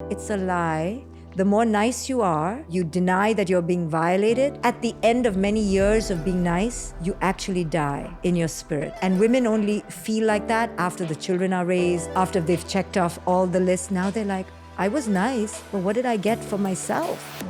It's a lie. The more nice you are, you deny that you're being violated. At the end of many years of being nice, you actually die in your spirit. And women only feel like that after the children are raised, after they've checked off all the lists. Now they're like, I was nice, but what did I get for myself?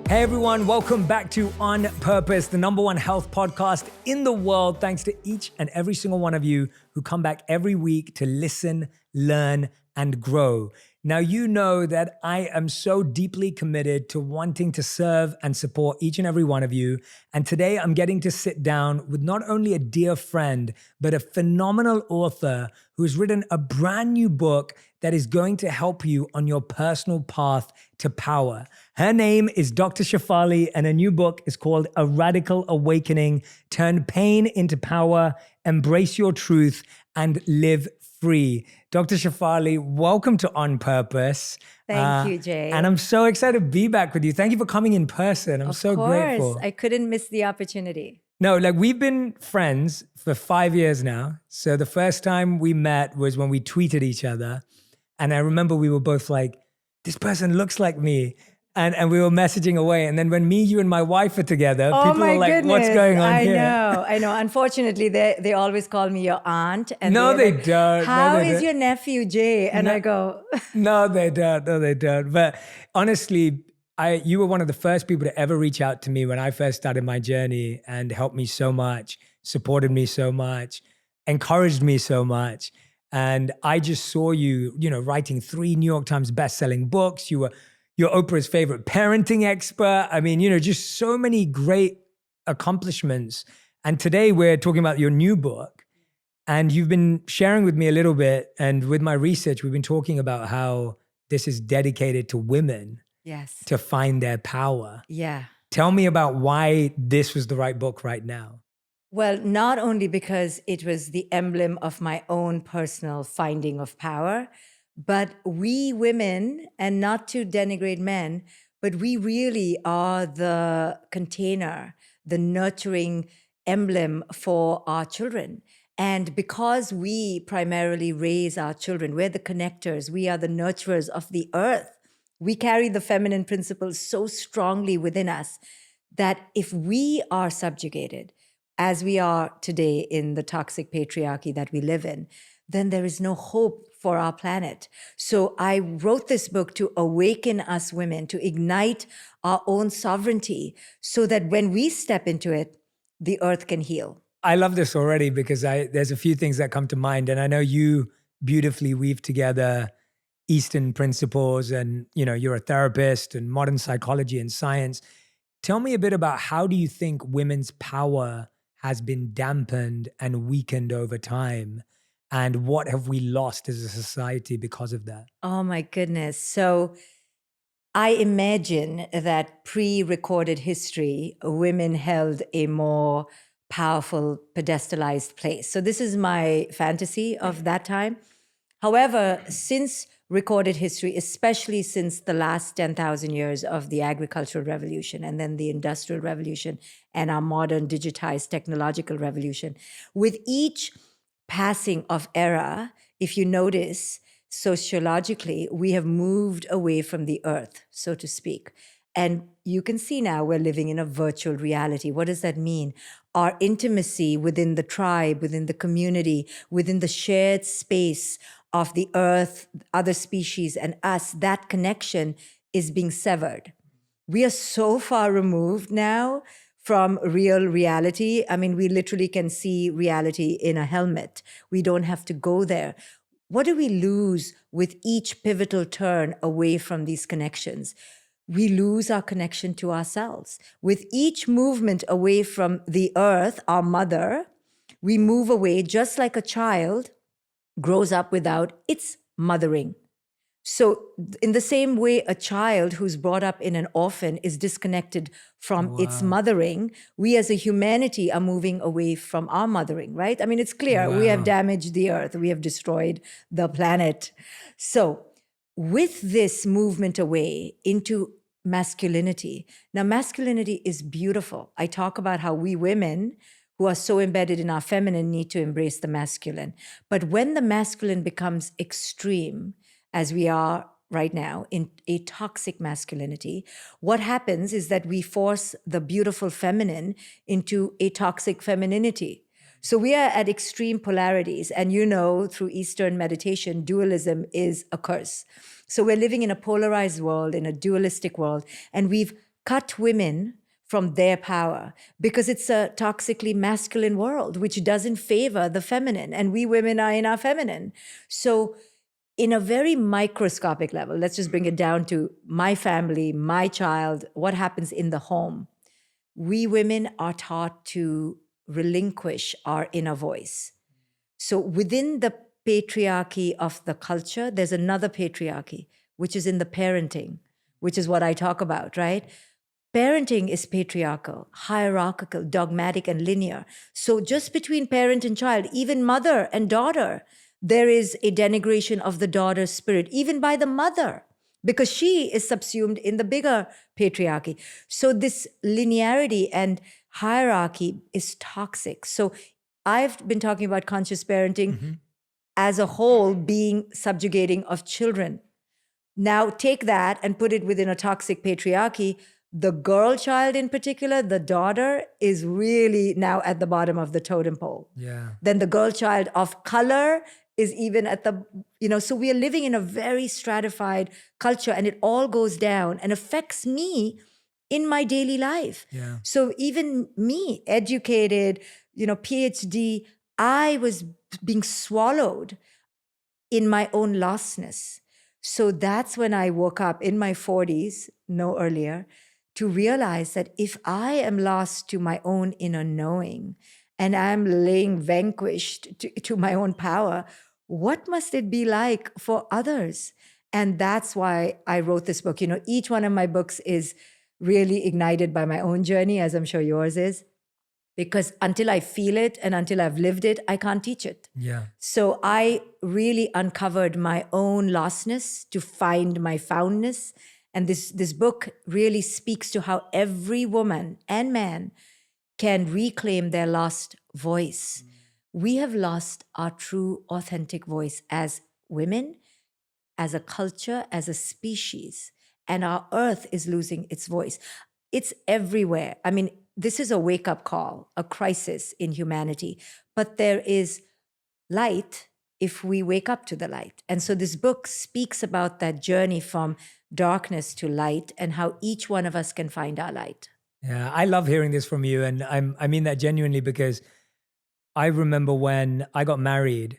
Hey everyone, welcome back to On Purpose, the #1 health podcast in the world. Thanks to each and every single one of you who come back every week to listen, learn, and grow. Now, you know that I am so deeply committed to wanting to serve and support each and every one of you. And today I'm getting to sit down with not only a dear friend, but a phenomenal author who's written a brand new book that is going to help you on your personal path to power. Her name is Dr. Shefali, and her new book is called A Radical Awakening: Turn Pain into Power, Embrace Your Truth, and Live Free. Dr. Shefali, welcome to On Purpose. Thank you, Jay. And I'm so excited to be back with you. Thank you for coming in person. I'm so grateful. Of course, I couldn't miss the opportunity. No, like we've been friends for 5 years now. So the first time we met was when we tweeted each other. And I remember we were both like, this person looks like me. And we were messaging away. And then when me, you, and my wife are together, people are like, goodness. what's going on here? I know. Unfortunately, they always call me your aunt. And No, they like, don't. How is your nephew, Jay? And I go... No, they don't. No, they don't. But honestly, you were one of the first people to ever reach out to me when I first started my journey and helped me so much, supported me so much, encouraged me so much. And I just saw you, writing 3 New York Times best-selling books. You're Oprah's favorite parenting expert. I mean, just so many great accomplishments. And today we're talking about your new book. And you've been sharing with me a little bit. And with my research, we've been talking about how this is dedicated to women. Yes. To find their power. Yeah. Tell me about why this was the right book right now. Well, not only because it was the emblem of my own personal finding of power, but we women, and not to denigrate men, but we really are the container, the nurturing emblem for our children. And because we primarily raise our children, we're the connectors, we are the nurturers of the earth. We carry the feminine principles so strongly within us that if we are subjugated, as we are today in the toxic patriarchy that we live in, then there is no hope for our planet. So I wrote this book to awaken us women, to ignite our own sovereignty so that when we step into it, the earth can heal. I love this already because there's a few things that come to mind. And I know you beautifully weave together Eastern principles and, you're a therapist and modern psychology and science. Tell me a bit about how do you think women's power has been dampened and weakened over time? And what have we lost as a society because of that? Oh my goodness. So I imagine that pre-recorded history, women held a more powerful pedestalized place. So this is my fantasy of that time. However, since recorded history, especially since the last 10,000 years of the agricultural revolution and then the industrial revolution and our modern digitized technological revolution, with each passing of era, if you notice, sociologically, we have moved away from the earth, so to speak. And you can see now we're living in a virtual reality. What does that mean? Our intimacy within the tribe, within the community, within the shared space of the earth, other species, and us, that connection is being severed. We are so far removed now from real reality. I mean, we literally can see reality in a helmet. We don't have to go there. What do we lose with each pivotal turn away from these connections? We lose our connection to ourselves. With each movement away from the earth, our mother, we move away just like a child grows up without its mothering. So in the same way, a child who's brought up in an orphan is disconnected from its mothering, we as a humanity are moving away from our mothering, right? I mean, it's clear. We have damaged the earth. We have destroyed the planet. So with this movement away into masculinity, now masculinity is beautiful. I talk about how we women who are so embedded in our feminine need to embrace the masculine. But when the masculine becomes extreme, as we are right now in a toxic masculinity, what happens is that we force the beautiful feminine into a toxic femininity. So we are at extreme polarities. And through Eastern meditation, dualism is a curse. So we're living in a polarized world, in a dualistic world, and we've cut women from their power because it's a toxically masculine world, which doesn't favor the feminine. And we women are in our feminine. So in a very microscopic level, let's just bring it down to my family, my child, what happens in the home. We women are taught to relinquish our inner voice. So within the patriarchy of the culture, there's another patriarchy, which is in the parenting, which is what I talk about, right? Parenting is patriarchal, hierarchical, dogmatic, and linear. So just between parent and child, even mother and daughter, there is a denigration of the daughter's spirit, even by the mother, because she is subsumed in the bigger patriarchy. So this linearity and hierarchy is toxic. So I've been talking about conscious parenting as a whole being subjugating of children. Now take that and put it within a toxic patriarchy. The girl child in particular, the daughter, is really now at the bottom of the totem pole. Yeah. Then the girl child of color is even at the, so we are living in a very stratified culture, and it all goes down and affects me in my daily life. Yeah. So even me, educated, PhD, I was being swallowed in my own lostness. So that's when I woke up in my 40s, no earlier, to realize that if I am lost to my own inner knowing and I'm laying vanquished to my own power, what must it be like for others? And that's why I wrote this book. Each one of my books is really ignited by my own journey, as I'm sure yours is, because until I feel it and until I've lived it, I can't teach it. Yeah. So I really uncovered my own lostness to find my foundness. And this book really speaks to how every woman and man can reclaim their lost voice. We have lost our true, authentic voice as women, as a culture, as a species, and our earth is losing its voice. It's everywhere. I mean, this is a wake-up call, a crisis in humanity, but there is light if we wake up to the light. And so this book speaks about that journey from darkness to light and how each one of us can find our light. Yeah, I love hearing this from you. And I mean that genuinely, because I remember when I got married,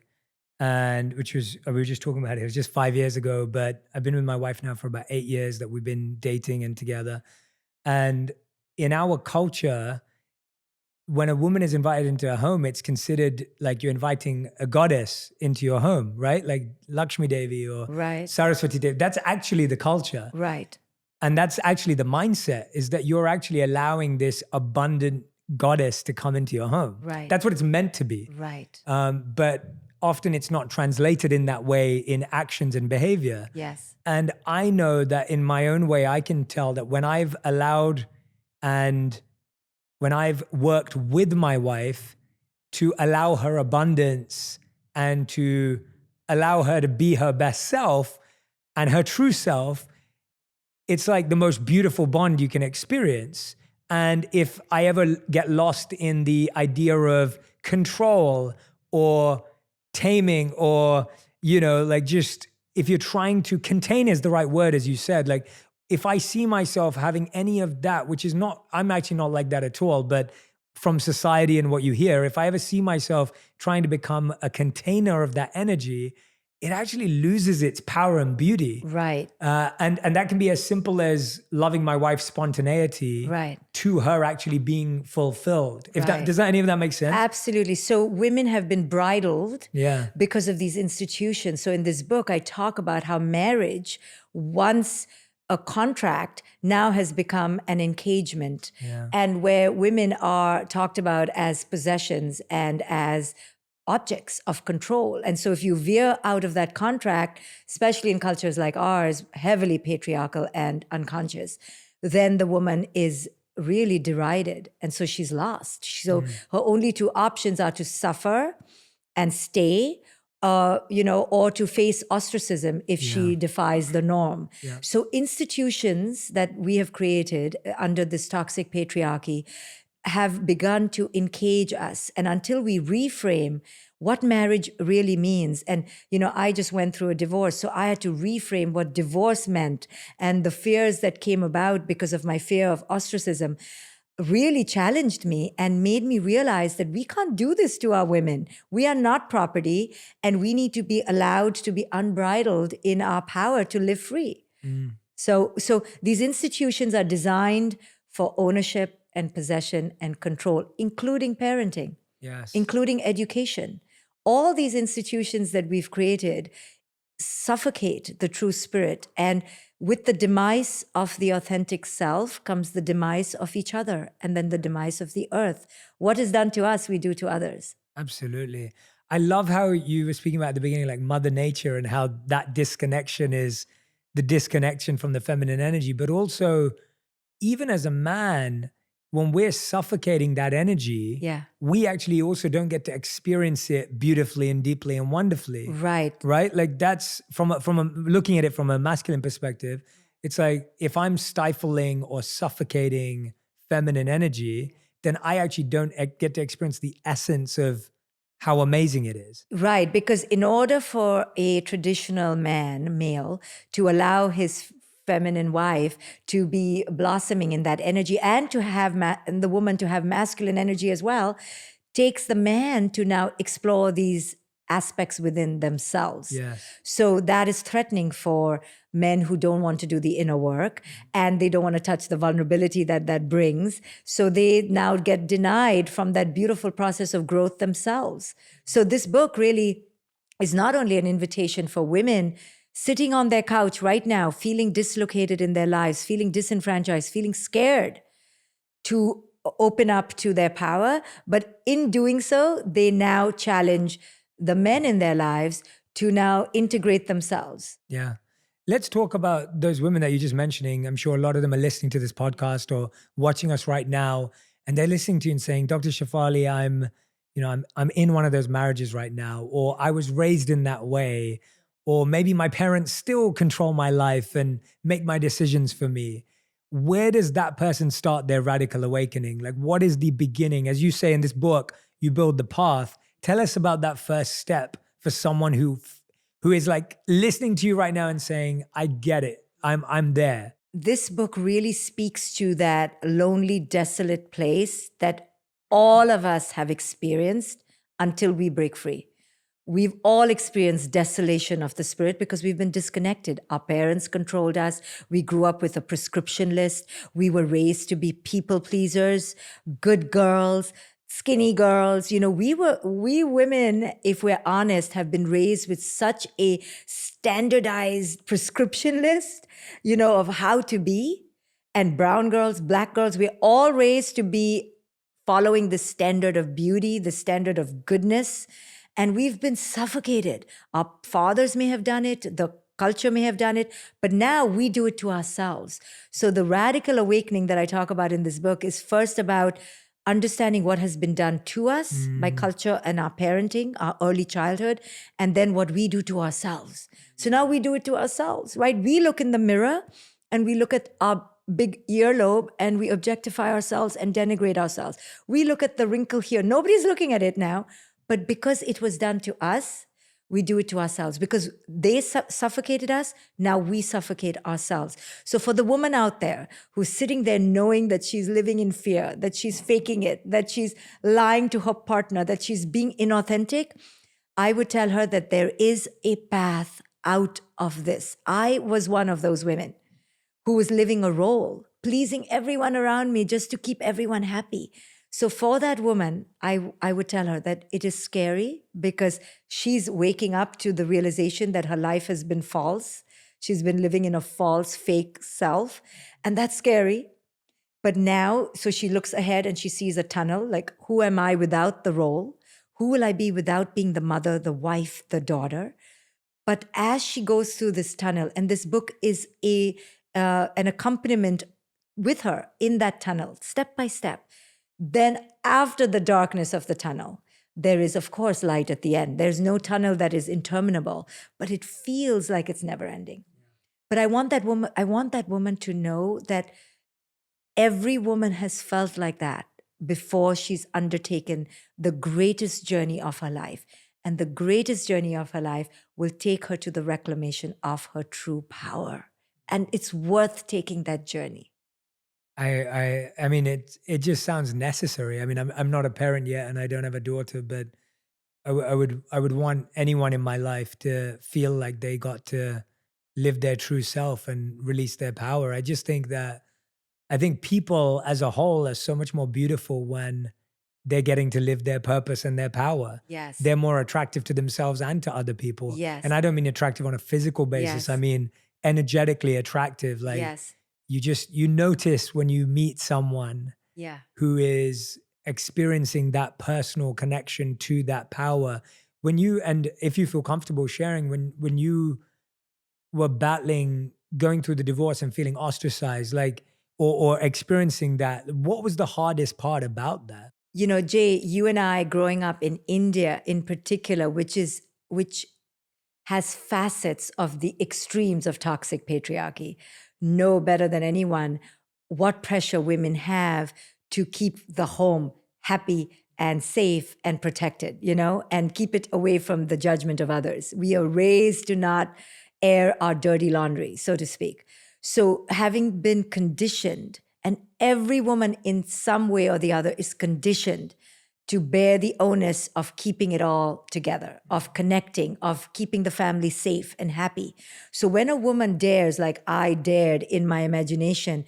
and we were just talking about it was just 5 years ago, but I've been with my wife now for about 8 years that we've been dating and together. And in our culture, when a woman is invited into a home, it's considered like you're inviting a goddess into your home, right? Like Lakshmi Devi or Right. Saraswati Devi. That's actually the culture. Right. And that's actually the mindset, is that you're actually allowing this abundant goddess to come into your home. Right. That's what it's meant to be. Right. But often it's not translated in that way in actions and behavior. Yes. And I know that in my own way, I can tell that when I've allowed and when I've worked with my wife to allow her abundance and to allow her to be her best self and her true self, it's like the most beautiful bond you can experience. And if I ever get lost in the idea of control or taming or, like just if you're trying to contain is the right word, as you said, like if I see myself having any of that, which is not, I'm actually not like that at all, but from society and what you hear, if I ever see myself trying to become a container of that energy, it actually loses its power and beauty. Right. And that can be as simple as loving my wife's spontaneity Right. to her actually being fulfilled. Right. Does any of that make sense? Absolutely. So women have been bridled Yeah. because of these institutions. So in this book, I talk about how marriage, once a contract, now has become an engagement. Yeah. And where women are talked about as possessions and as objects of control. And so if you veer out of that contract, especially in cultures like ours, heavily patriarchal and unconscious, then the woman is really derided. And so she's lost. So her only two options are to suffer and stay, or to face ostracism if she defies the norm. Yeah. So institutions that we have created under this toxic patriarchy have begun to encage us. And until we reframe what marriage really means, and I just went through a divorce, so I had to reframe what divorce meant, and the fears that came about because of my fear of ostracism really challenged me and made me realize that we can't do this to our women. We are not property, and we need to be allowed to be unbridled in our power to live free. So these institutions are designed for ownership and possession and control, including parenting, Yes. including education. All these institutions that we've created suffocate the true spirit. And with the demise of the authentic self comes the demise of each other, and then the demise of the earth. What is done to us, we do to others. Absolutely. I love how you were speaking about at the beginning, like Mother Nature, and how that disconnection is the disconnection from the feminine energy. But also, even as a man, when we're suffocating that energy, we actually also don't get to experience it beautifully and deeply and wonderfully. Right. Right? Like that's from looking at it from a masculine perspective, it's like if I'm stifling or suffocating feminine energy, then I actually don't get to experience the essence of how amazing it is. Right, because in order for a traditional male, to allow his feminine wife to be blossoming in that energy, and to have the woman to have masculine energy as well, takes the man to now explore these aspects within themselves. Yes. So that is threatening for men who don't want to do the inner work, and they don't want to touch the vulnerability that brings. So they now get denied from that beautiful process of growth themselves. So this book really is not only an invitation for women sitting on their couch right now, feeling dislocated in their lives, feeling disenfranchised, feeling scared to open up to their power. But in doing so, they now challenge the men in their lives to now integrate themselves. Yeah. Let's talk about those women that you're just mentioning. I'm sure a lot of them are listening to this podcast or watching us right now, and they're listening to you and saying, Dr. Shefali, I'm in one of those marriages right now, or I was raised in that way, or maybe my parents still control my life and make my decisions for me. Where does that person start their radical awakening? Like, what is the beginning? As you say in this book, you build the path. Tell us about that first step for someone who is like listening to you right now and saying, I get it. I'm there. This book really speaks to that lonely, desolate place that all of us have experienced until we break free. We've all experienced desolation of the spirit because we've been disconnected. Our parents controlled us. We grew up with a prescription list. We were raised to be people pleasers, good girls, skinny girls. We women, if we're honest, have been raised with such a standardized prescription list, of how to be. And brown girls, black girls, we're all raised to be following the standard of beauty, the standard of goodness. And we've been suffocated. Our fathers may have done it, the culture may have done it, but now we do it to ourselves. So the radical awakening that I talk about in this book is first about understanding what has been done to us by culture and our parenting, our early childhood, and then what we do to ourselves. So now we do it to ourselves, right? We look in the mirror and we look at our big earlobe and we objectify ourselves and denigrate ourselves. We look at the wrinkle here. Nobody's looking at it now. But because it was done to us, we do it to ourselves. Because they suffocated us, now we suffocate ourselves. So for the woman out there who's sitting there knowing that she's living in fear, that she's faking it, that she's lying to her partner, that she's being inauthentic, I would tell her that there is a path out of this. I was one of those women who was living a role, pleasing everyone around me just to keep everyone happy. So for that woman, I would tell her that it is scary because she's waking up to the realization that her life has been false. She's been living in a false, fake self. And that's scary. But now, so she looks ahead and she sees a tunnel, like, who am I without the role? Who will I be without being the mother, the wife, the daughter? But as she goes through this tunnel, and this book is an accompaniment with her in that tunnel, step by step. Then after the darkness of the tunnel, there is, of course, light at the end. There's no tunnel that is interminable, but it feels like it's never ending. But I want that woman to know that every woman has felt like that before she's undertaken the greatest journey of her life. And the greatest journey of her life will take her to the reclamation of her true power. And it's worth taking that journey. I mean, it just sounds necessary. I mean, I'm not a parent yet, and I don't have a daughter, but I would want anyone in my life to feel like they got to live their true self and release their power. I think people as a whole are so much more beautiful when they're getting to live their purpose and their power. Yes. They're more attractive to themselves and to other people. Yes. And I don't mean attractive on a physical basis. Yes. I mean energetically attractive. Like Yes. you notice when you meet someone Yeah. who is experiencing that personal connection to that power. And if you feel comfortable sharing, when you were going through the divorce and feeling ostracized, like, or experiencing that, what was the hardest part about that? You know, Jay, you and I growing up in India in particular, which has facets of the extremes of toxic patriarchy, know better than anyone what pressure women have to keep the home happy and safe and protected, and keep it away from the judgment of others. We are raised to not air our dirty laundry, so to speak. So having been conditioned, and every woman in some way or the other is conditioned to bear the onus of keeping it all together, of connecting, of keeping the family safe and happy. So when a woman dares, like I dared in my imagination,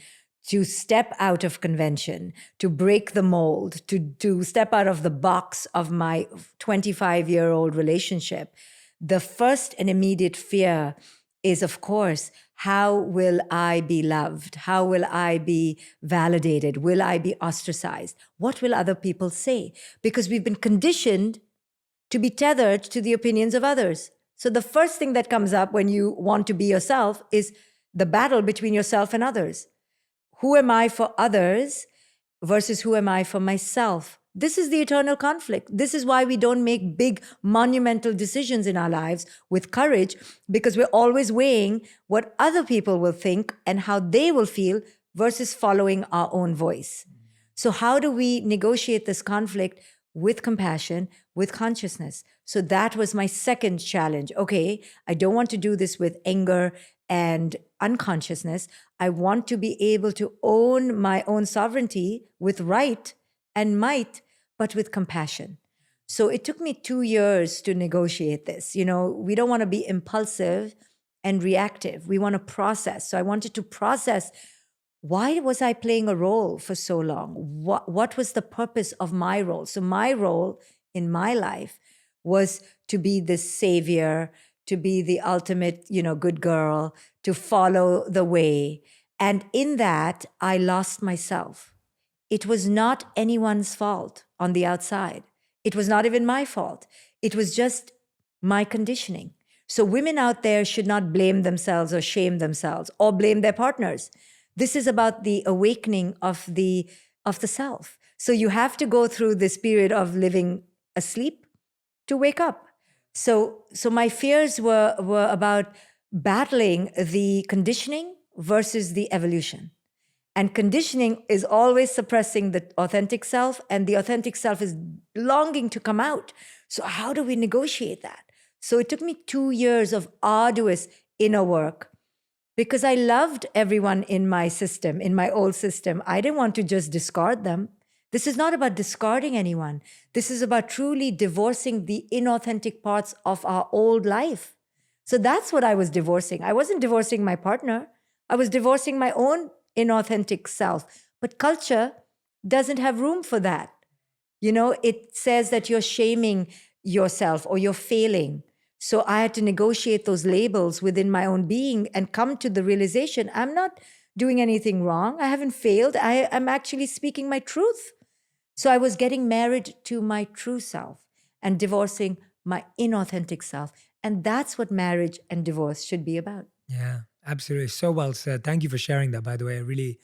to step out of convention, to break the mold, to step out of the box of my 25-year-old relationship, the first and immediate fear is, of course, how will I be loved? How will I be validated? Will I be ostracized? What will other people say? Because we've been conditioned to be tethered to the opinions of others. So the first thing that comes up when you want to be yourself is the battle between yourself and others. Who am I for others versus who am I for myself? This is the eternal conflict. This is why we don't make big monumental decisions in our lives with courage, because we're always weighing what other people will think and how they will feel versus following our own voice. So how do we negotiate this conflict with compassion, with consciousness? So that was my second challenge. Okay, I don't want to do this with anger and unconsciousness. I want to be able to own my own sovereignty with right and might, but with compassion. So it took me 2 years to negotiate this. We don't want to be impulsive and reactive. We want to process. So I wanted to process, why was I playing a role for so long? What was the purpose of my role? So my role in my life was to be the savior, to be the ultimate, good girl, to follow the way. And in that, I lost myself. It was not anyone's fault on the outside. It was not even my fault. It was just my conditioning. So women out there should not blame themselves or shame themselves or blame their partners. This is about the awakening of the self. So you have to go through this period of living asleep to wake up. So my fears were about battling the conditioning versus the evolution. And conditioning is always suppressing the authentic self, and the authentic self is longing to come out. So how do we negotiate that? So it took me 2 years of arduous inner work, because I loved everyone in my system, in my old system. I didn't want to just discard them. This is not about discarding anyone. This is about truly divorcing the inauthentic parts of our old life. So that's what I was divorcing. I wasn't divorcing my partner. I was divorcing my own inauthentic self. But culture doesn't have room for that. It says that you're shaming yourself or you're failing. So I had to negotiate those labels within my own being and come to the realization, I'm not doing anything wrong. I haven't failed. I'm actually speaking my truth. So I was getting married to my true self and divorcing my inauthentic self. And that's what marriage and divorce should be about. Yeah, absolutely. So well said. Thank you for sharing that, by the way. I really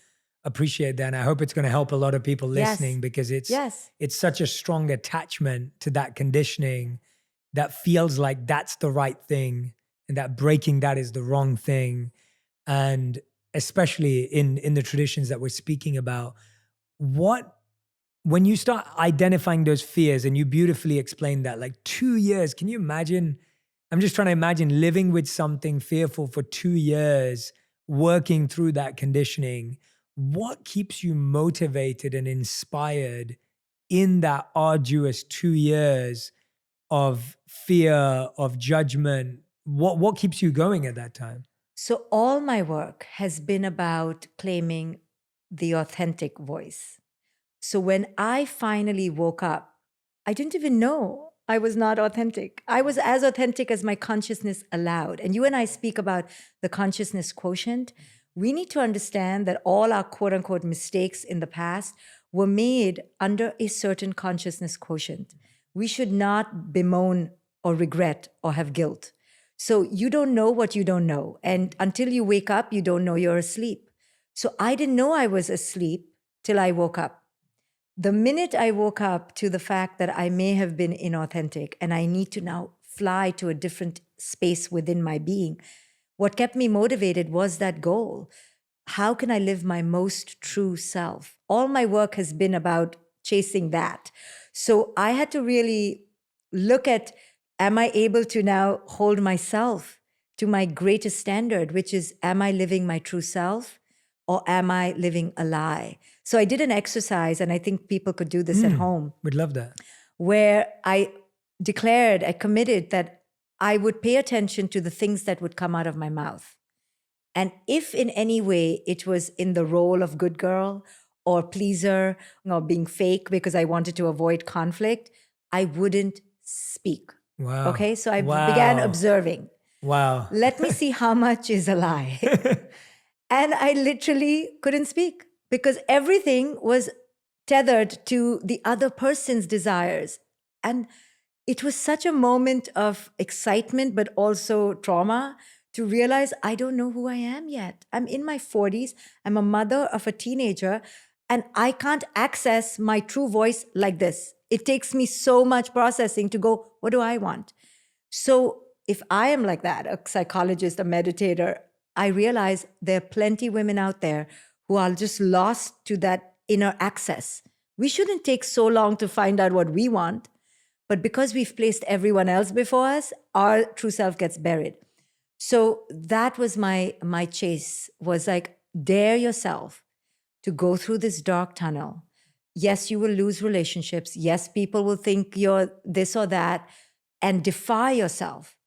appreciate that. And I hope it's going to help a lot of people listening Yes. because Yes. it's such a strong attachment to that conditioning that feels like that's the right thing and that breaking that is the wrong thing. And especially in the traditions that we're speaking about, when you start identifying those fears, and you beautifully explained that, like 2 years, can you imagine? I'm just trying to imagine living with something fearful for 2 years, working through that conditioning. What keeps you motivated and inspired in that arduous 2 years of fear, of judgment? What keeps you going at that time? So all my work has been about claiming the authentic voice. So when I finally woke up, I didn't even know I was not authentic. I was as authentic as my consciousness allowed. And you and I speak about the consciousness quotient. We need to understand that all our quote unquote mistakes in the past were made under a certain consciousness quotient. We should not bemoan or regret or have guilt. So you don't know what you don't know. And until you wake up, you don't know you're asleep. So I didn't know I was asleep till I woke up. The minute I woke up to the fact that I may have been inauthentic and I need to now fly to a different space within my being, what kept me motivated was that goal. How can I live my most true self? All my work has been about chasing that. So I had to really look at, am I able to now hold myself to my greatest standard, which is, am I living my true self or am I living a lie? So I did an exercise, and I think people could do this at home, We'd love that. where I committed that I would pay attention to the things that would come out of my mouth. And if in any way it was in the role of good girl or pleaser or being fake because I wanted to avoid conflict, I wouldn't speak. Wow. Okay, so I Wow. began observing. Wow. Let me see how much is a lie. And I literally couldn't speak because everything was tethered to the other person's desires. And it was such a moment of excitement, but also trauma to realize I don't know who I am yet. I'm in my 40s. I'm a mother of a teenager, and I can't access my true voice like this. It takes me so much processing to go, what do I want? So if I am like that, a psychologist, a meditator, I realize there are plenty women out there who are just lost to that inner access. We shouldn't take so long to find out what we want, but because we've placed everyone else before us, our true self gets buried. So that was my chase, was like, dare yourself to go through this dark tunnel. Yes, you will lose relationships. Yes, people will think you're this or that, and defy yourself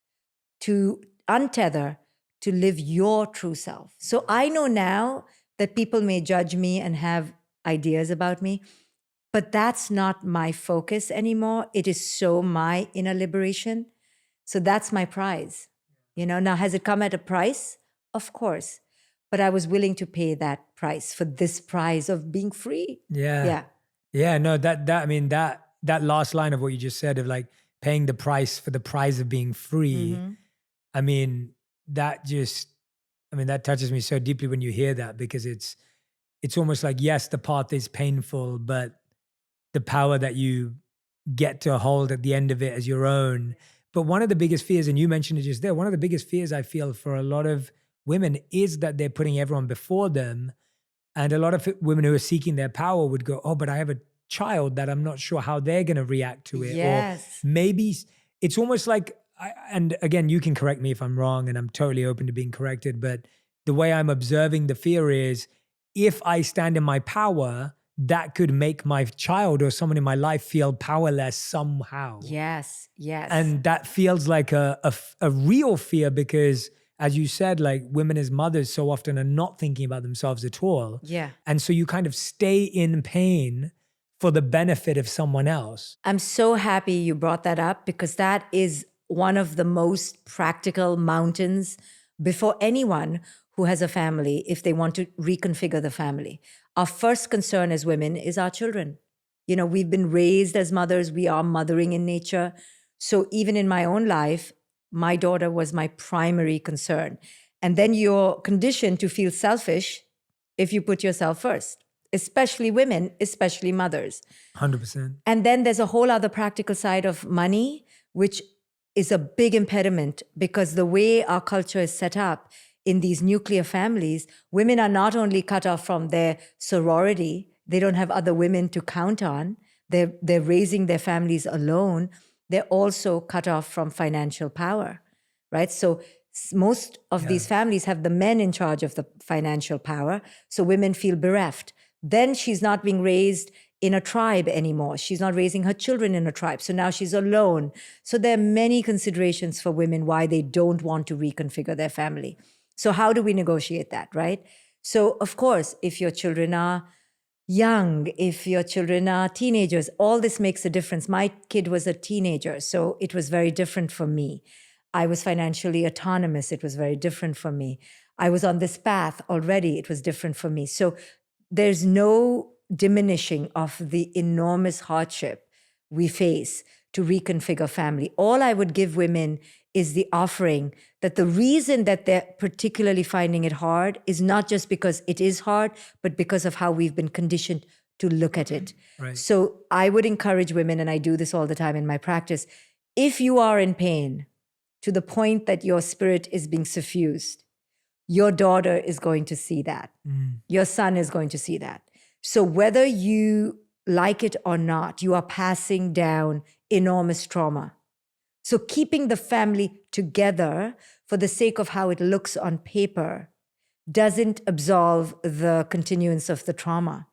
to untether, to live your true self. So I know now that people may judge me and have ideas about me, but that's not my focus anymore. It is so my inner liberation. So that's my prize. Now, has it come at a price? Of course. But I was willing to pay that price for this prize of being free. Yeah. Yeah. No, that last line of what you just said of like paying the price for the prize of being free. Mm-hmm. I mean, that touches me so deeply when you hear that, because it's almost like, yes, the path is painful, but the power that you get to hold at the end of it as your own. But one of the biggest fears, and you mentioned it just there, one of the biggest fears I feel for a lot of women is that they're putting everyone before them. And a lot of women who are seeking their power would go, oh, but I have a child that I'm not sure how they're going to react to it. Yes. Or maybe it's almost like, and again, you can correct me if I'm wrong, and I'm totally open to being corrected, but the way I'm observing the fear is, if I stand in my power, that could make my child or someone in my life feel powerless somehow. Yes. And that feels like a real fear, because as you said, like women as mothers so often are not thinking about themselves at all. Yeah. And so you kind of stay in pain for the benefit of someone else. I'm so happy you brought that up, because that is one of the most practical mountains before anyone who has a family, if they want to reconfigure the family. Our first concern as women is our children. We've been raised as mothers. We are mothering in nature. So even in my own life, my daughter was my primary concern. And then you're conditioned to feel selfish if you put yourself first, especially women, especially mothers. 100%. And then there's a whole other practical side of money, which is a big impediment because the way our culture is set up in these nuclear families, women are not only cut off from their sorority, they don't have other women to count on, they're raising their families alone, they're also cut off from financial power, right? So most of these families have the men in charge of the financial power, so women feel bereft. Then she's not being raised in a tribe anymore. She's not raising her children in a tribe. So now she's alone. So there are many considerations for women why they don't want to reconfigure their family. So how do we negotiate that, right? So of course, if your children are young, if your children are teenagers, all this makes a difference. My kid was a teenager, so it was very different for me. I was financially autonomous. It was very different for me. I was on this path already. It was different for me. So there's no diminishing of the enormous hardship we face to reconfigure family. All I would give women is the offering that the reason that they're particularly finding it hard is not just because it is hard, but because of how we've been conditioned to look at it. Right. So I would encourage women, and I do this all the time in my practice, if you are in pain to the point that your spirit is being suffused, your daughter is going to see that. Your son is going to see that. So whether you like it or not, you are passing down enormous trauma. So keeping the family together for the sake of how it looks on paper doesn't absolve the continuance of the trauma.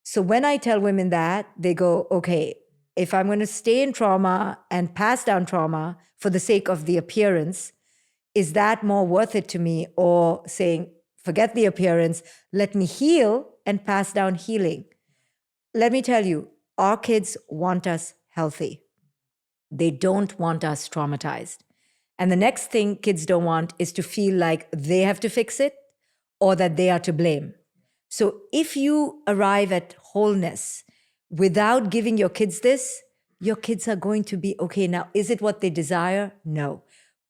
So when I tell women that, they go, okay, if I'm going to stay in trauma and pass down trauma for the sake of the appearance, is that more worth it to me? Or saying, forget the appearance, let me heal and pass down healing. Let me tell you, our kids want us healthy. They don't want us traumatized. And the next thing kids don't want is to feel like they have to fix it or that they are to blame. So if you arrive at wholeness without giving your kids this, your kids are going to be okay. Now, is it what they desire? No.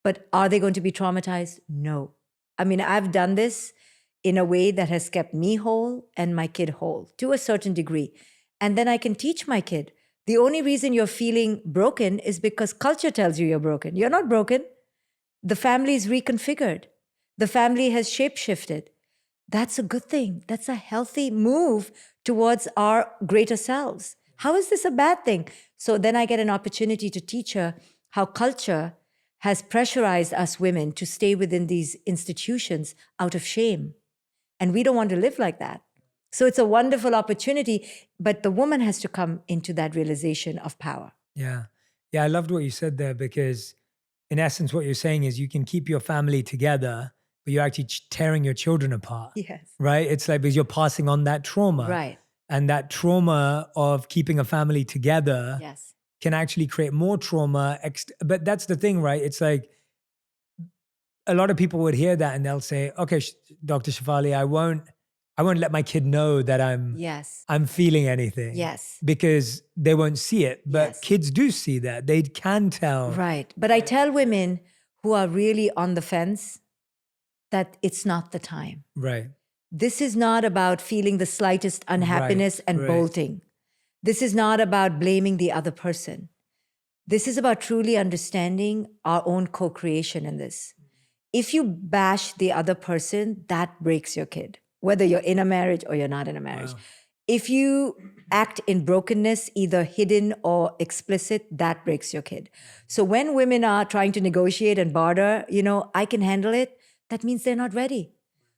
But are they going to be traumatized? No. I mean, I've done this in a way that has kept me whole and my kid whole to a certain degree. And then I can teach my kid, the only reason you're feeling broken is because culture tells you you're broken. You're not broken. The family is reconfigured. The family has shape-shifted. That's a good thing. That's a healthy move towards our greater selves. How is this a bad thing? So then I get an opportunity to teach her how culture has pressurized us women to stay within these institutions out of shame. And we don't want to live like that. So it's a wonderful opportunity, but the woman has to come into that realization of power. Yeah. Yeah, I loved what you said there because in essence, what you're saying is you can keep your family together, but you're actually tearing your children apart. Yes. Right? It's like because you're passing on that trauma. Right. And that trauma of keeping a family together Yes. can actually create more trauma. But that's the thing, right? It's like a lot of people would hear that and they'll say, okay, Dr. Shefali, I won't let my kid know that I'm feeling anything. Yes. Because they won't see it. But Yes. kids do see that. They can tell. Right. But I tell women who are really on the fence that it's not the time. Right. This is not about feeling the slightest unhappiness and bolting. This is not about blaming the other person. This is about truly understanding our own co-creation in this. If you bash the other person, that breaks your kid, whether you're in a marriage or you're not in a marriage. Wow. If you act in brokenness, either hidden or explicit, that breaks your kid. So when women are trying to negotiate and barter, I can handle it, that means they're not ready.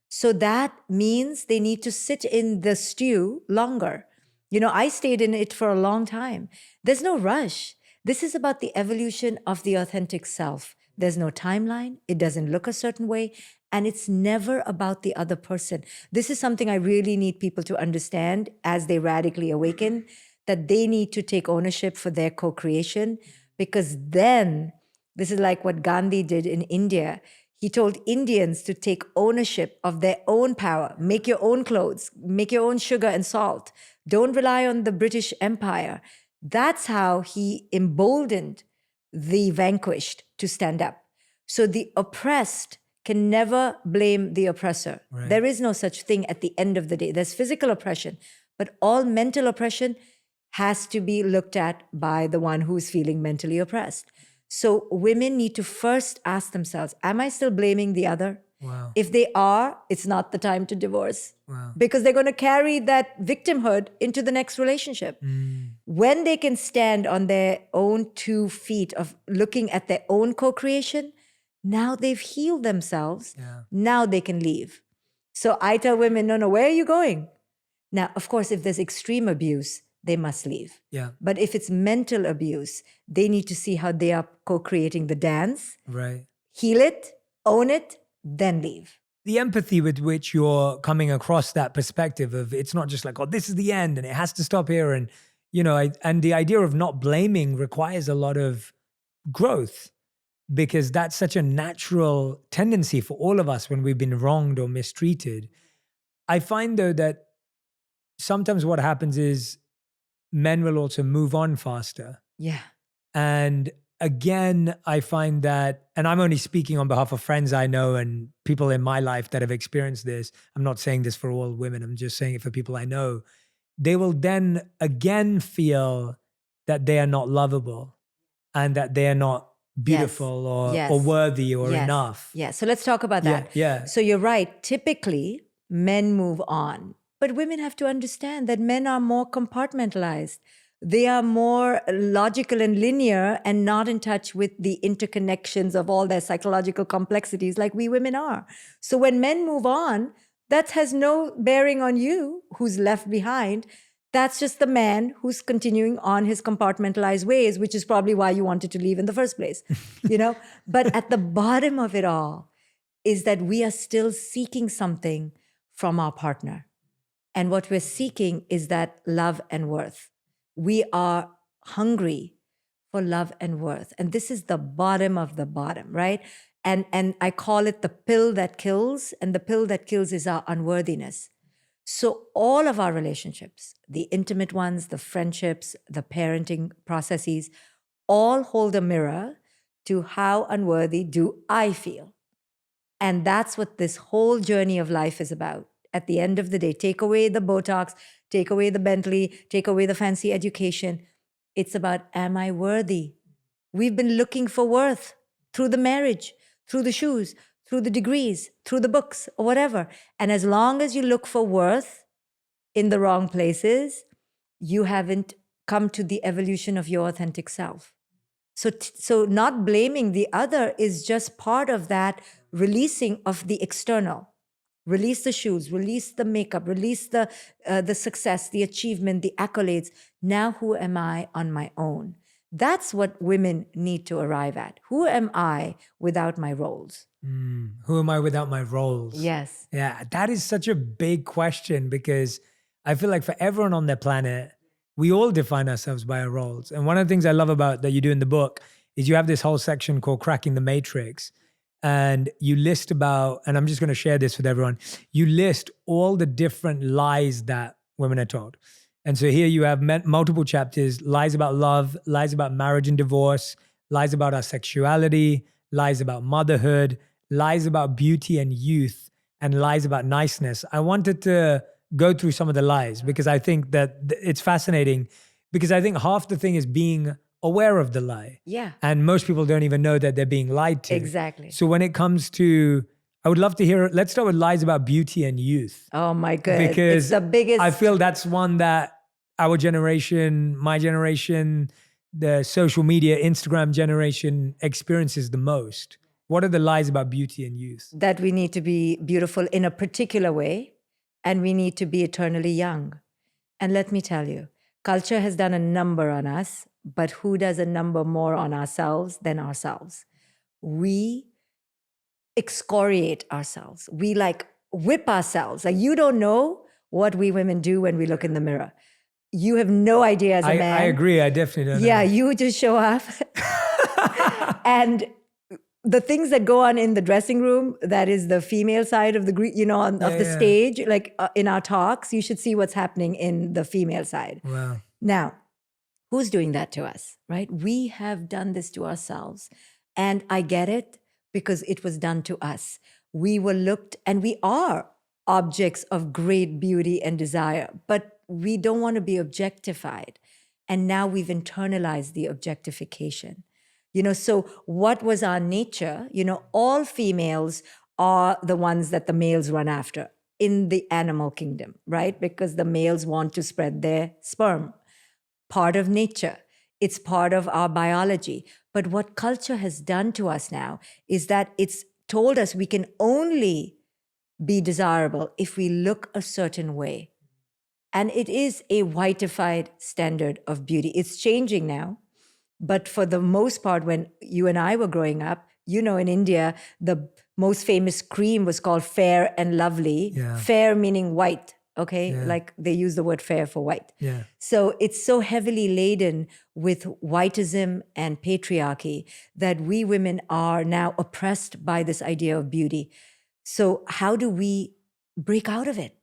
So that means they need to sit in the stew longer. I stayed in it for a long time. There's no rush. This is about the evolution of the authentic self. There's no timeline. It doesn't look a certain way. And it's never about the other person. This is something I really need people to understand as they radically awaken, that they need to take ownership for their co-creation, because then, this is like what Gandhi did in India. He told Indians to take ownership of their own power, make your own clothes, make your own sugar and salt. Don't rely on the British Empire. That's how he emboldened the vanquished to stand up. So the oppressed can never blame the oppressor. Right. There is no such thing at the end of the day. There's physical oppression, but all mental oppression has to be looked at by the one who's feeling mentally oppressed. So women need to first ask themselves, am I still blaming the other? Wow. If they are, it's not the time to divorce. Wow. Because they're going to carry that victimhood into the next relationship. When they can stand on their own 2 feet of looking at their own co-creation, now they've healed themselves. Yeah. Now they can leave. So I tell women, no, where are you going? Now, of course, if there's extreme abuse, they must leave. Yeah. But if it's mental abuse, they need to see how they are co-creating the dance, Right. heal it, own it, then leave. The empathy with which you're coming across that perspective of it's not just like, oh, this is the end and it has to stop here. And, and the idea of not blaming requires a lot of growth, because that's such a natural tendency for all of us when we've been wronged or mistreated. I find, though, that sometimes what happens is men will also move on faster. Yeah. And again, I find that, and I'm only speaking on behalf of friends I know and people in my life that have experienced this. I'm not saying this for all women. I'm just saying it for people I know. They will then again feel that they are not lovable and that they are not beautiful or worthy or enough. Yeah. So let's talk about that. Yeah. So you're right. Typically, men move on. But women have to understand that men are more compartmentalized. They are more logical and linear and not in touch with the interconnections of all their psychological complexities like we women are. So when men move on, that has no bearing on you who's left behind. That's just the man who's continuing on his compartmentalized ways, which is probably why you wanted to leave in the first place, But at the bottom of it all is that we are still seeking something from our partner. And what we're seeking is that love and worth. We are hungry for love and worth. And this is the bottom of the bottom, right? And I call it the pill that kills. And the pill that kills is our unworthiness. So all of our relationships, the intimate ones, the friendships, the parenting processes, all hold a mirror to how unworthy do I feel. And that's what this whole journey of life is about. At the end of the day, take away the Botox, take away the Bentley, take away the fancy education. It's about, am I worthy? We've been looking for worth through the marriage, through the shoes, through the degrees, through the books, or whatever. And as long as you look for worth in the wrong places, you haven't come to the evolution of your authentic self. So not blaming the other is just part of that releasing of the external. Release the shoes, release the makeup, release the success, the achievement, the accolades. Now who am I on my own? That's what women need to arrive at. Who am I without my roles? Who am I without my roles? Yes. Yeah, that is such a big question, because I feel like for everyone on their planet, we all define ourselves by our roles. And one of the things I love about that you do in the book is you have this whole section called Cracking the Matrix. And you list about, and I'm just going to share this with everyone, you list all the different lies that women are told. And so here you have multiple chapters: lies about love, lies about marriage and divorce, lies about our sexuality, lies about motherhood, lies about beauty and youth, and lies about niceness. I wanted to go through some of the lies because I think that it's fascinating, because I think half the thing is being aware of the lie. Yeah. And most people don't even know that they're being lied to. Exactly. So when it comes to, I would love to hear, let's start with lies about beauty and youth. Oh my goodness. Because it's the biggest. I feel that's one that our generation, my generation, the social media, Instagram generation experiences the most. What are the lies about beauty and youth? That we need to be beautiful in a particular way, and we need to be eternally young. And let me tell you, culture has done a number on us, but who does a number more on ourselves than ourselves? We excoriate ourselves. We whip ourselves. You don't know what we women do when we look in the mirror. You have no idea as a man. I agree. I definitely don't know. Yeah, you just show up. And the things that go on in the dressing room, that is the female side of the stage, in our talks, you should see what's happening in the female side. Wow. Now, who's doing that to us, right? We have done this to ourselves. And I get it, because it was done to us. we were looked, and we are objects of great beauty and desire, but we don't want to be objectified. And now we've internalized the objectification. So what was our nature? All females are the ones that the males run after in the animal kingdom, right? Because the males want to spread their sperm. Part of nature. It's part of our biology. But what culture has done to us now is that it's told us we can only be desirable if we look a certain way. And it is a whiteified standard of beauty. It's changing now. But for the most part, when you and I were growing up, in India, the most famous cream was called Fair and Lovely. Yeah. Fair meaning white, okay? Yeah. Like they use the word fair for white. Yeah. So it's so heavily laden with whiteism and patriarchy that we women are now oppressed by this idea of beauty. So how do we break out of it,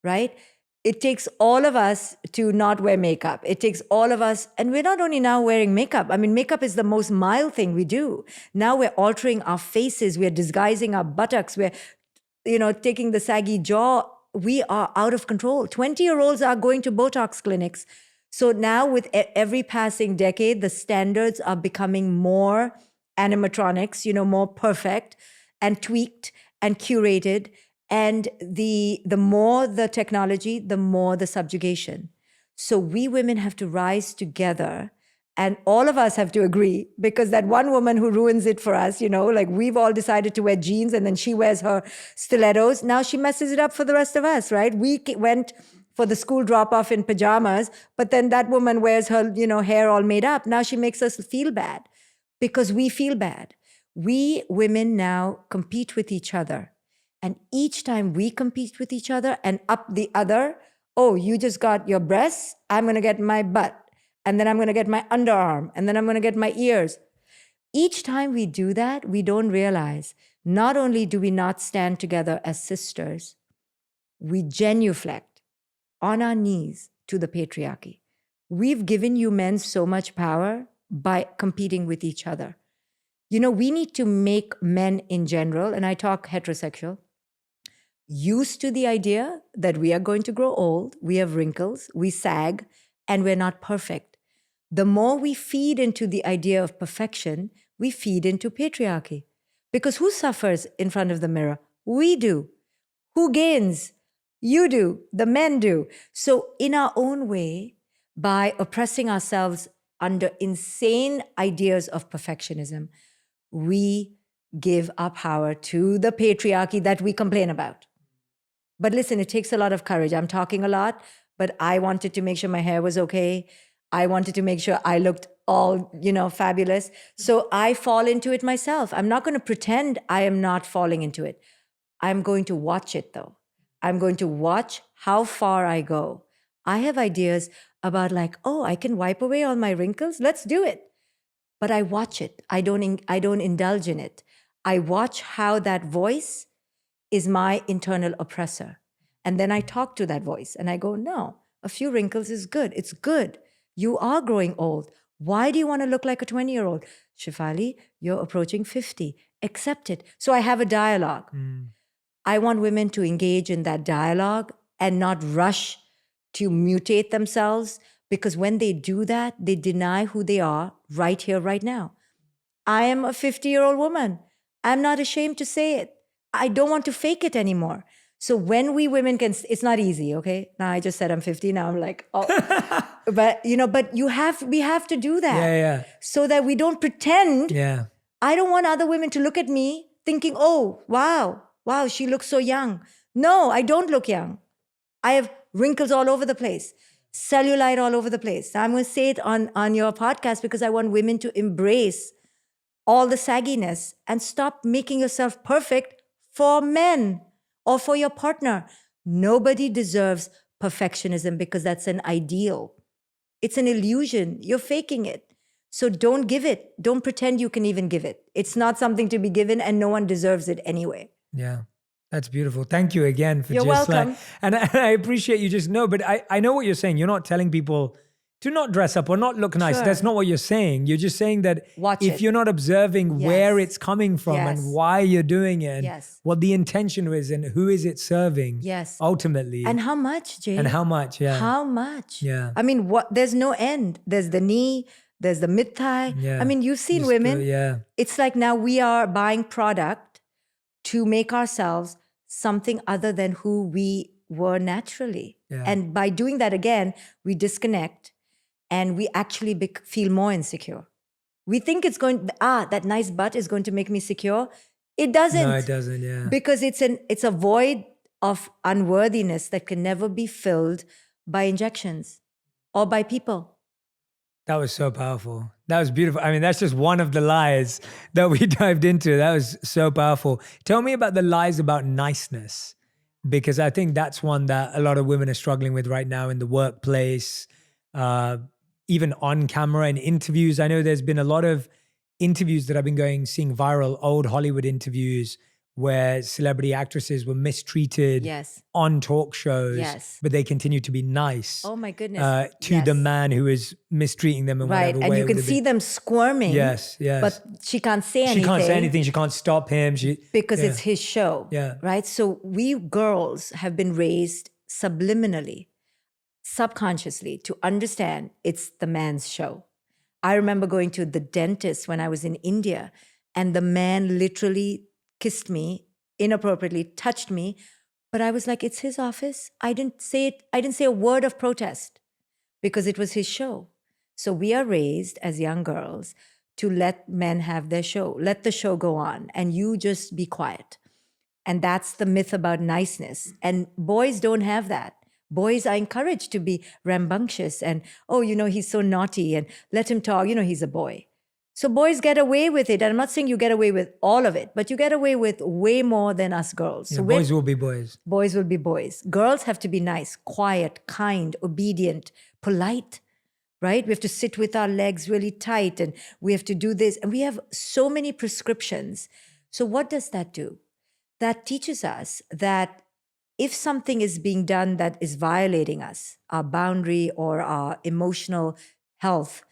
right? It takes all of us to not wear makeup. It takes all of us, and we're not only now wearing makeup. I mean, makeup is the most mild thing we do. Now we're altering our faces. We're disguising our buttocks. We're, taking the saggy jaw. We are out of control. 20-year-olds are going to Botox clinics. So now with every passing decade, the standards are becoming more animatronics, more perfect and tweaked and curated. And the more the technology, the more the subjugation. So we women have to rise together, and all of us have to agree, because that one woman who ruins it for us, like we've all decided to wear jeans and then she wears her stilettos. Now she messes it up for the rest of us, right? We went for the school drop-off in pajamas, but then that woman wears her, hair all made up. Now she makes us feel bad because we feel bad. We women now compete with each other. And each time we compete with each other and up the other, oh, you just got your breasts, I'm going to get my butt. And then I'm going to get my underarm. And then I'm going to get my ears. Each time we do that, we don't realize, not only do we not stand together as sisters, we genuflect on our knees to the patriarchy. We've given you men so much power by competing with each other. We need to make men in general, and I talk heterosexual, used to the idea that we are going to grow old, we have wrinkles, we sag, and we're not perfect. The more we feed into the idea of perfection, we feed into patriarchy. Because who suffers in front of the mirror? We do. Who gains? You do. The men do. So in our own way, by oppressing ourselves under insane ideas of perfectionism, we give our power to the patriarchy that we complain about. But listen, it takes a lot of courage. I'm talking a lot, but I wanted to make sure my hair was okay. I wanted to make sure I looked all, fabulous. So I fall into it myself. I'm not going to pretend I am not falling into it. I'm going to watch it though. I'm going to watch how far I go. I have ideas about I can wipe away all my wrinkles. Let's do it. But I watch it. I don't indulge in it. I watch how that voice is my internal oppressor. And then I talk to that voice and I go, no, a few wrinkles is good. It's good. You are growing old. Why do you want to look like a 20-year-old? Shefali, you're approaching 50. Accept it. So I have a dialogue. I want women to engage in that dialogue and not rush to mutate themselves, because when they do that, they deny who they are right here, right now. I am a 50-year-old woman. I'm not ashamed to say it. I don't want to fake it anymore. So when we women can, it's not easy, okay? Now I just said I'm 50, now I'm like, oh. but we have to do that. Yeah. So that we don't pretend. Yeah. I don't want other women to look at me thinking, oh, wow, she looks so young. No, I don't look young. I have wrinkles all over the place, cellulite all over the place. I'm going to say it on your podcast because I want women to embrace all the sagginess and stop making yourself perfect for men or for your partner. Nobody deserves perfectionism because that's an ideal. It's an illusion. You're faking it. So don't give it. Don't pretend you can even give it. It's not something to be given, and no one deserves it anyway. Yeah. That's beautiful. Thank you again for You're welcome. and I appreciate you just know, but I know what you're saying. You're not telling people to not dress up or not look nice. Sure. That's not what you're saying. You're just saying that Watch if it. you're not observing Yes. where it's coming from Yes. and why you're doing it and Yes. what the intention is and who is it serving Yes. ultimately. And how much, Jay? And how much, yeah. How much? Yeah. I mean, there's no end. There's the knee, there's the mid-thigh. Yeah. I mean, you've seen Just women. yeah. It's like now we are buying product to make ourselves something other than who we were naturally. Yeah. And by doing that again, we disconnect and we actually feel more insecure. We think it's that nice butt is going to make me secure. It doesn't. No, it doesn't, yeah. Because it's a void of unworthiness that can never be filled by injections or by people. That was so powerful. That was beautiful. I mean, that's just one of the lies that we dived into. That was so powerful. Tell me about the lies about niceness, because I think that's one that a lot of women are struggling with right now in the workplace, even on camera in interviews. I know there's been a lot of interviews that I've been seeing viral, old Hollywood interviews where celebrity actresses were mistreated Yes. on talk shows, Yes. but they continue to be nice. Oh my goodness. To the man who is mistreating them in Right. whatever And way. you can see them squirming. Yes, yes. But she can't say anything. She can't say anything. She can't stop him. Because it's his show. Yeah. Right? So we girls have been raised subliminally, subconsciously to understand it's the man's show. I remember going to the dentist when I was in India and the man literally kissed me inappropriately, touched me, but I was like, it's his office. I didn't say it. I didn't say a word of protest because it was his show. So we are raised as young girls to let men have their show, let the show go on, and you just be quiet. And that's the myth about niceness. And boys don't have that. Boys are encouraged to be rambunctious and, oh, he's so naughty and let him talk. He's a boy. So boys get away with it. And I'm not saying you get away with all of it, but you get away with way more than us girls. Yeah, So boys will be boys. Boys will be boys. Girls have to be nice, quiet, kind, obedient, polite, right? We have to sit with our legs really tight and we have to do this. And we have so many prescriptions. So what does that do? That teaches us that if something is being done that is violating us, our boundary or our emotional health,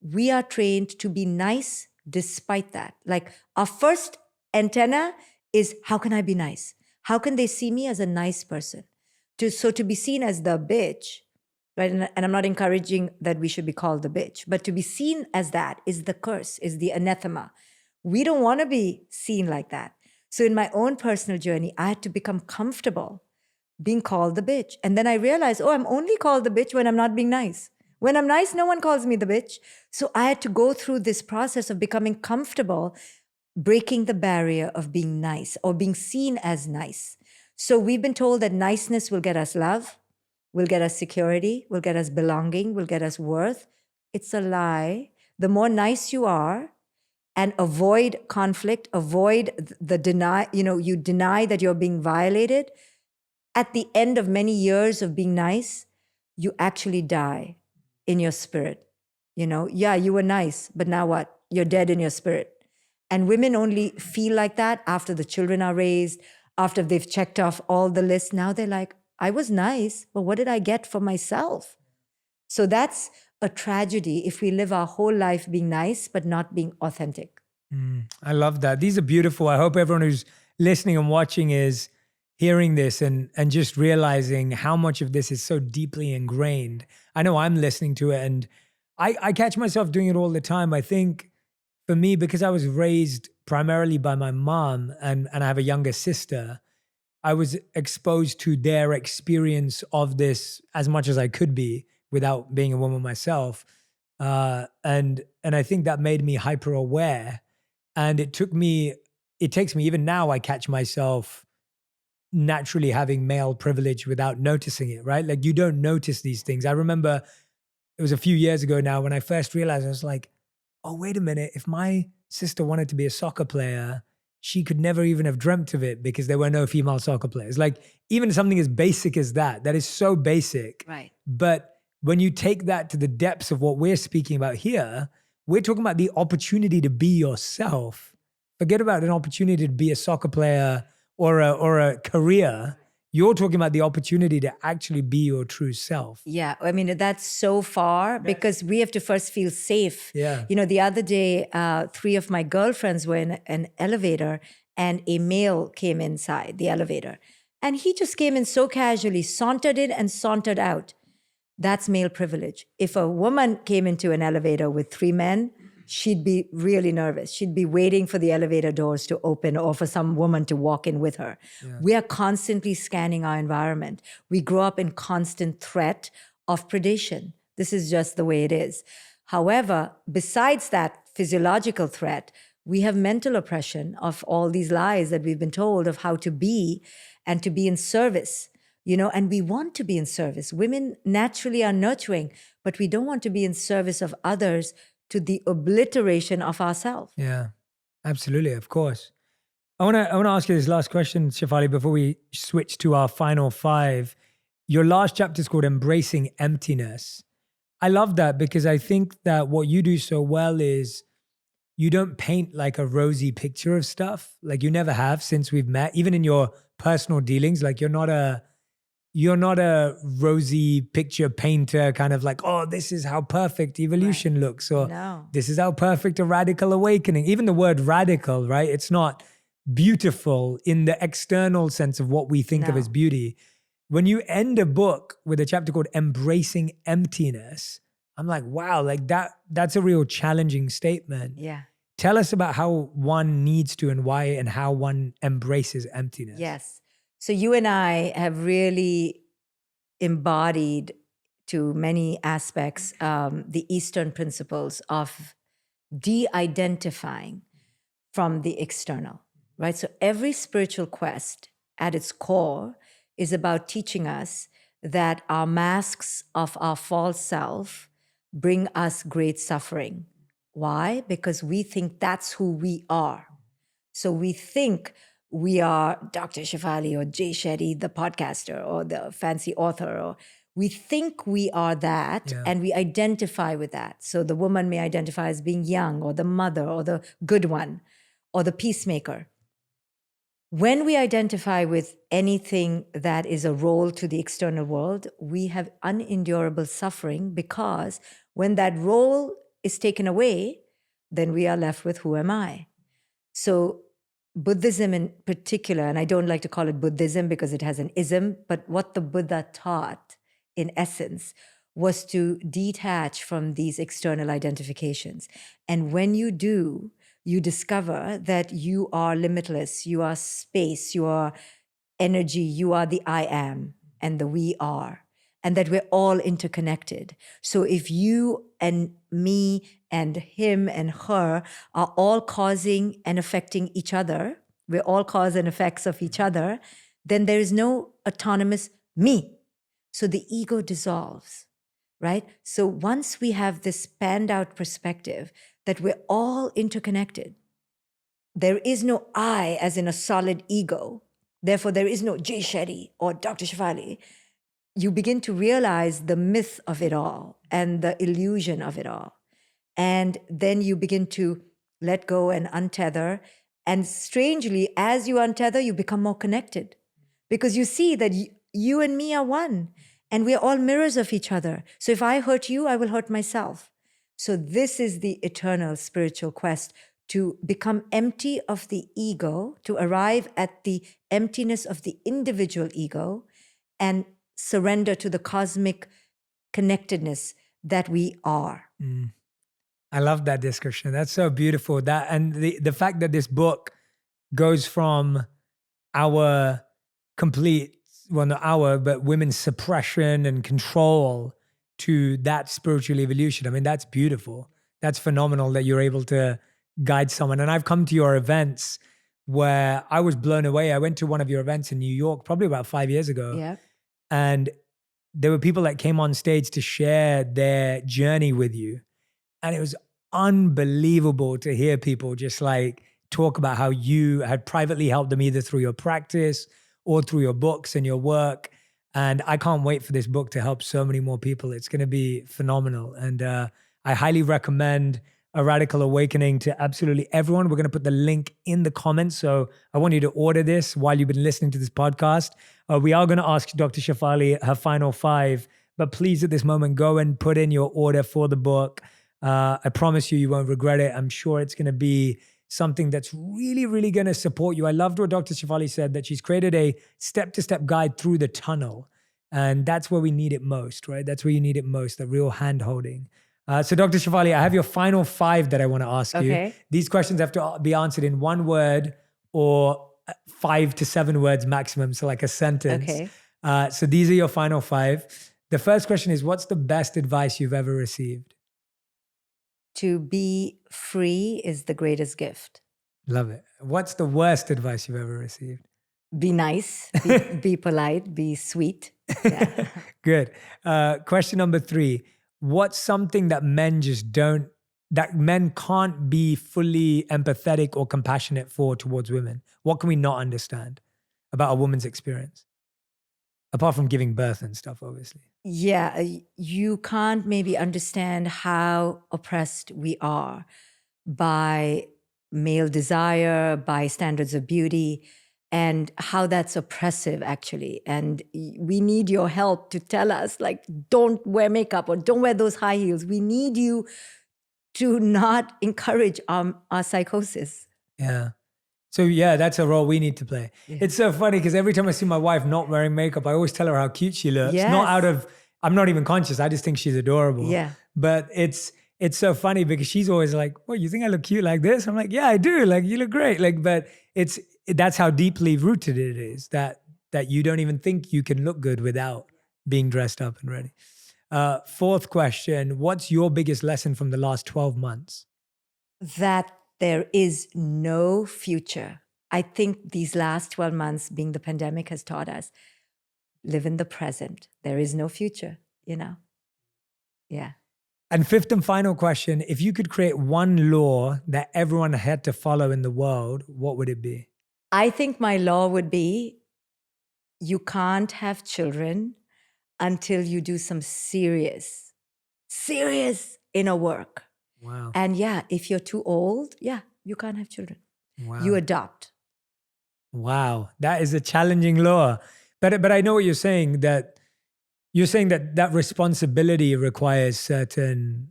we are trained to be nice despite that. Like our first antenna is, how can I be nice? How can they see me as a nice person? So to be seen as the bitch, right? And I'm not encouraging that we should be called the bitch, but to be seen as that is the curse, is the anathema. We don't want to be seen like that. So in my own personal journey, I had to become comfortable being called the bitch. And then I realized, I'm only called the bitch when I'm not being nice. When I'm nice, no one calls me the bitch. So I had to go through this process of becoming comfortable, breaking the barrier of being nice or being seen as nice. So we've been told that niceness will get us love, will get us security, will get us belonging, will get us worth. It's a lie. The more nice you are, and avoid conflict, avoid the deny, you deny that you're being violated. At the end of many years of being nice, you actually die in your spirit. You were nice, but now what? You're dead in your spirit. And women only feel like that after the children are raised, after they've checked off all the lists. Now they're like, I was nice, but what did I get for myself? So that's a tragedy if we live our whole life being nice, but not being authentic. I love that. These are beautiful. I hope everyone who's listening and watching is hearing this and just realizing how much of this is so deeply ingrained. I know I'm listening to it and I catch myself doing it all the time. I think for me, because I was raised primarily by my mom and I have a younger sister, I was exposed to their experience of this as much as I could be without being a woman myself. And I think that made me hyper aware. And it takes me, even now I catch myself naturally having male privilege without noticing it, right? Like you don't notice these things. I remember it was a few years ago now when I first realized, I was like, oh, wait a minute. If my sister wanted to be a soccer player, she could never even have dreamt of it because there were no female soccer players. Like even something as basic as that is so basic. Right. But when you take that to the depths of what we're speaking about here, we're talking about the opportunity to be yourself. Forget about an opportunity to be a soccer player or a career. you're talking about the opportunity to actually be your true self. Yeah, I mean, that's so far because we have to first feel safe. Yeah. You know, the other day, 3 of my girlfriends were in an elevator and a male came inside the elevator. And he just came in so casually, sauntered in and sauntered out. That's male privilege. If a woman came into an elevator with 3 men, she'd be really nervous. She'd be waiting for the elevator doors to open or for some woman to walk in with her. Yeah. We are constantly scanning our environment. We grow up in constant threat of predation. This is just the way it is. However, besides that physiological threat, we have mental oppression of all these lies that we've been told of how to be and to be in service. You know, and we want to be in service. Women naturally are nurturing, but we don't want to be in service of others to the obliteration of ourselves. Yeah, absolutely. Of course. I want to ask you this last question, Shefali, before we switch to our final 5. Your last chapter is called Embracing Emptiness. I love that because I think that what you do so well is you don't paint like a rosy picture of stuff. Like you never have since we've met, even in your personal dealings. Like you're not a rosy picture painter, kind of like, oh, this is how perfect evolution looks, or No. this is how perfect a radical awakening. Even the word radical, right? It's not beautiful in the external sense of what we think of No. as beauty. When you end a book with a chapter called Embracing Emptiness, I'm like, wow, like that's a real challenging statement. Yeah. Tell us about how one needs to and why and how one embraces emptiness. Yes. So you and I have really embodied to many aspects the Eastern principles of de-identifying from the external, right? So every spiritual quest at its core is about teaching us that our masks of our false self bring us great suffering. Why? Because we think that's who we are. So we think we are Dr. Shefali or Jay Shetty, the podcaster or the fancy author, or we think we are that and we identify with that. So the woman may identify as being young or the mother or the good one or the peacemaker. When we identify with anything that is a role to the external world, we have unendurable suffering because when that role is taken away, then we are left with who am I? So Buddhism in particular, and I don't like to call it Buddhism because it has an ism, but what the Buddha taught in essence was to detach from these external identifications. And when you do, you discover that you are limitless, you are space, you are energy, you are the I am and the we are, and that we're all interconnected. So if you and me and him and her are all causing and affecting each other, we're all cause and effects of each other, then there is no autonomous me. So the ego dissolves, right? So once we have this spanned out perspective that we're all interconnected, there is no I as in a solid ego. Therefore, there is no Jay Shetty or Dr. Shefali. You begin to realize the myth of it all and the illusion of it all. And then you begin to let go and untether. And strangely, as you untether, you become more connected because you see that you and me are one and we are all mirrors of each other. So if I hurt you, I will hurt myself. So this is the eternal spiritual quest, to become empty of the ego, to arrive at the emptiness of the individual ego and surrender to the cosmic connectedness that we are. I love that description. That's so beautiful. That and the fact that this book goes from our complete, well, not our, but women's suppression and control to that spiritual evolution. I mean, that's beautiful. That's phenomenal that you're able to guide someone. And I've come to your events where I was blown away. I went to one of your events in New York probably about 5 years ago. Yeah. And there were people that came on stage to share their journey with you. And it was unbelievable to hear people just like talk about how you had privately helped them either through your practice or through your books and your work. And I can't wait for this book to help so many more people. It's going to be phenomenal. And I highly recommend A Radical Awakening to absolutely everyone. We're going to put the link in the comments. So I want you to order this while you've been listening to this podcast. We are going to ask Dr. Shefali her final 5, but please at this moment, go and put in your order for the book. I promise you, you won't regret it. I'm sure it's going to be something that's really, really going to support you. I loved what Dr. Shefali said, that she's created a step-to-step guide through the tunnel. And that's where we need it most, right? That's where you need it most, the real hand-holding. So Dr. Shefali, I have your final 5 that I want to ask you. These questions have to be answered in 1 word or 5 to 7 words maximum, so like a sentence. So these are your final 5. The first question is, what's the best advice you've ever received? To be free is the greatest gift. Love it. What's the worst advice you've ever received? Be nice, be polite, be sweet. Yeah. Good. Question number 3. What's something that men can't be fully empathetic or compassionate for towards women? What can we not understand about a woman's experience? Apart from giving birth and stuff, obviously. Yeah, you can't maybe understand how oppressed we are by male desire, by standards of beauty, and how that's oppressive, actually. And we need your help to tell us, like, don't wear makeup or don't wear those high heels. We need you to not encourage our psychosis. Yeah. So yeah, that's a role we need to play. Yeah. It's so funny because every time I see my wife not wearing makeup, I always tell her how cute she looks. Yes. Not out of, I'm not even conscious. I just think she's adorable. Yeah. But it's so funny because she's always like, "What, you think I look cute like this?" I'm like, "Yeah, I do. Like, you look great." Like, but that's how deeply rooted it is that you don't even think you can look good without being dressed up and ready. 4th question, what's your biggest lesson from the last 12 months? That there is no future. I think these last 12 months, being the pandemic, has taught us, live in the present. There is no future, Yeah. And 5th and final question, if you could create one law that everyone had to follow in the world, what would it be? I think my law would be, you can't have children until you do some serious inner work. Wow. And yeah, if you're too old, you can't have children. Wow. You adopt. Wow. That is a challenging law. But I know what you're saying, that you're saying that responsibility requires certain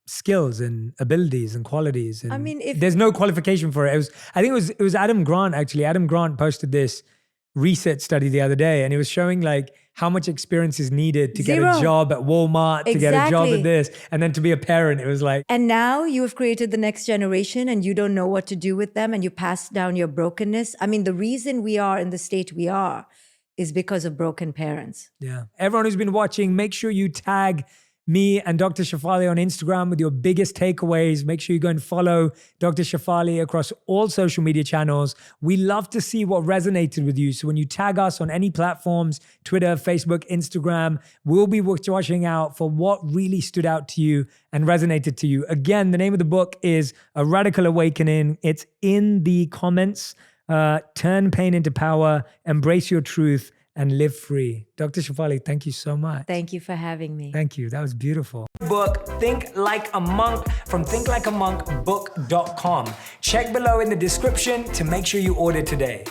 skills and abilities and qualities. And I mean, if there's no qualification for it. I think it was Adam Grant, actually. Adam Grant posted this research study the other day, and it was showing like how much experience is needed to get a job at Walmart, to get a job at this, and then to be a parent. It was like... And now you have created the next generation and you don't know what to do with them and you pass down your brokenness. I mean, the reason we are in the state we are is because of broken parents. Yeah. Everyone who's been watching, make sure you tag me and Dr. Shefali on Instagram with your biggest takeaways. Make sure you go and follow Dr. Shefali across all social media channels. We love to see what resonated with you. So when you tag us on any platforms, Twitter, Facebook, Instagram, we'll be watching out for what really stood out to you and resonated to you. Again, the name of the book is A Radical Awakening. It's in the comments. Turn pain into power, embrace your truth, and live free. Dr. Shefali, thank you so much. Thank you for having me. Thank you. That was beautiful. Book Think Like a Monk from thinklikeamonkbook.com. Check below in the description to make sure you order today.